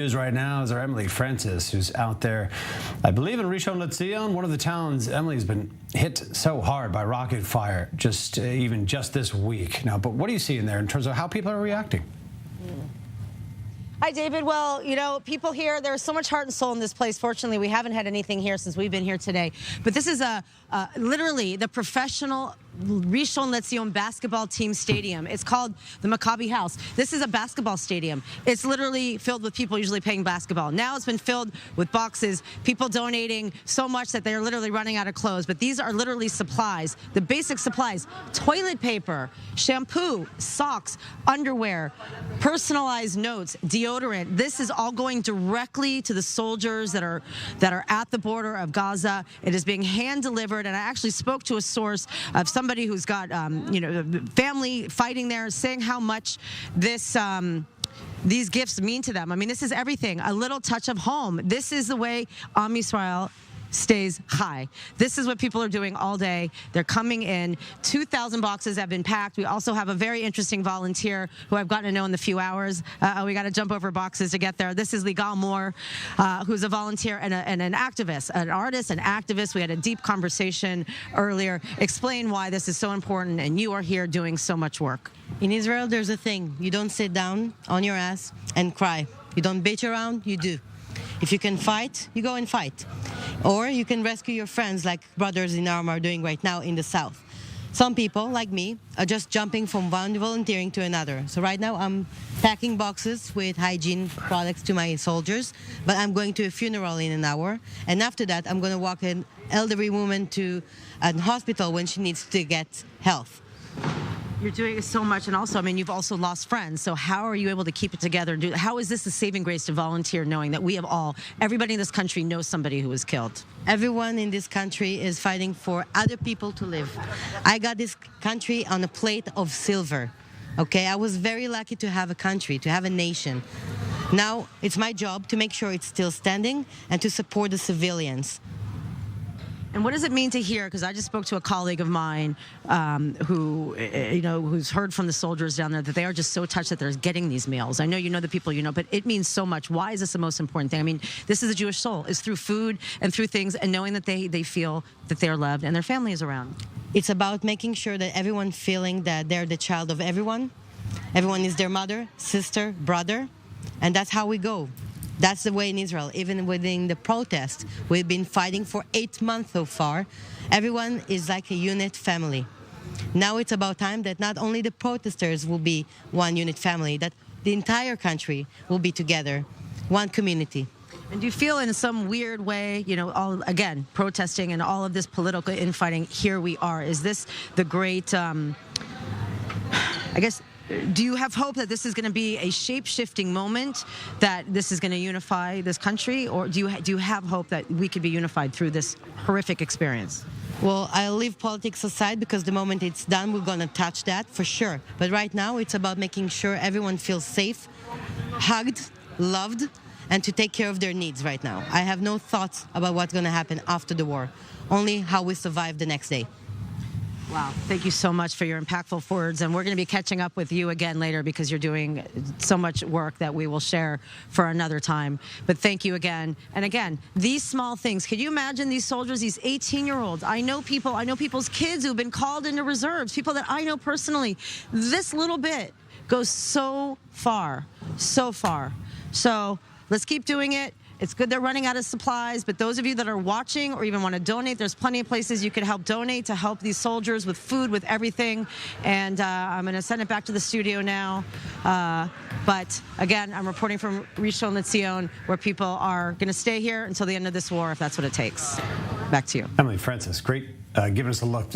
News right now is our Emily Francis, who's out there, I believe in Rishon, Lezion, one of the towns. Emily's been hit so hard by rocket fire even just this week. Now, but what are you seeing there in terms of how people are reacting? Hi, David. Well, you know, people here, there's so much heart and soul in this place. Fortunately, we haven't had anything here since we've been here today. But this is literally the professional Rishon Lezion basketball team stadium. It's called the Maccabi House. This is a basketball stadium. It's literally filled with people usually playing basketball. Now it's been filled with boxes, people donating so much that they're literally running out of clothes. But these are literally supplies, the basic supplies: toilet paper, shampoo, socks, underwear, personalized notes, deodorant. This is all going directly to the soldiers that are at the border of Gaza. It is being hand delivered, and I actually spoke to a source of somebody who's got family fighting there, saying how much these gifts mean to them. I mean, this is everything. A little touch of home. This is the way Am Yisrael stays high. This is what people are doing all day. They're coming in. 2,000 boxes have been packed. We also have a very interesting volunteer who I've gotten to know in the few hours. We got to jump over boxes to get there. This is Legal Moore, who's a volunteer and an activist, an artist, an activist. We had a deep conversation earlier. Explain why this is so important, and you are here doing so much work. In Israel, there's a thing. You don't sit down on your ass and cry. You don't bitch around, you do. If you can fight, you go and fight. Or you can rescue your friends, like Brothers in Arms are doing right now in the South. Some people, like me, are just jumping from one volunteering to another. So right now I'm packing boxes with hygiene products to my soldiers, but I'm going to a funeral in an hour. And after that, I'm going to walk an elderly woman to a hospital when she needs to get health. You're doing so much, and also, I mean, you've also lost friends. So how are you able to keep it together? How is this a saving grace to volunteer, knowing that everybody in this country knows somebody who was killed? Everyone in this country is fighting for other people to live. I got this country on a plate of silver. Okay, I was very lucky to have a country, to have a nation. Now it's my job to make sure it's still standing and to support the civilians. And what does it mean to hear? Because I just spoke to a colleague of mine who's heard from the soldiers down there that they are just so touched that they're getting these meals. I know you know the people you know, but it means so much. Why is this the most important thing? I mean, this is a Jewish soul. It's through food and through things, and knowing that they feel that they're loved and their family is around. It's about making sure that everyone feeling that they're the child of everyone. Everyone is their mother, sister, brother, and that's how we go. That's the way in Israel. Even within the protest, we've been fighting for 8 months so far. Everyone is like a unit family. Now it's about time that not only the protesters will be one unit family, that the entire country will be together, one community. And do you feel in some weird way, again, protesting and all of this political infighting, here we are. Is this the great, do you have hope that this is going to be a shape-shifting moment, that this is going to unify this country, or do you have hope that we could be unified through this horrific experience? Well, I'll leave politics aside, because the moment it's done, we're going to touch that for sure. But right now, it's about making sure everyone feels safe, hugged, loved, and to take care of their needs right now. I have no thoughts about what's going to happen after the war, only how we survive the next day. Wow. Thank you so much for your impactful words. And we're going to be catching up with you again later, because you're doing so much work that we will share for another time. But thank you again. And again, these small things. Could you imagine these soldiers, these 18-year-olds? I know people's kids who've been called into reserves, people that I know personally. This little bit goes so far, so far. So let's keep doing it. It's good they're running out of supplies, but those of you that are watching or even want to donate, there's plenty of places you could help donate to help these soldiers with food, with everything. And I'm going to send it back to the studio now. But again, I'm reporting from Rishon Lezion, where people are going to stay here until the end of this war, if that's what it takes. Back to you. Emily Francis, great giving us a look.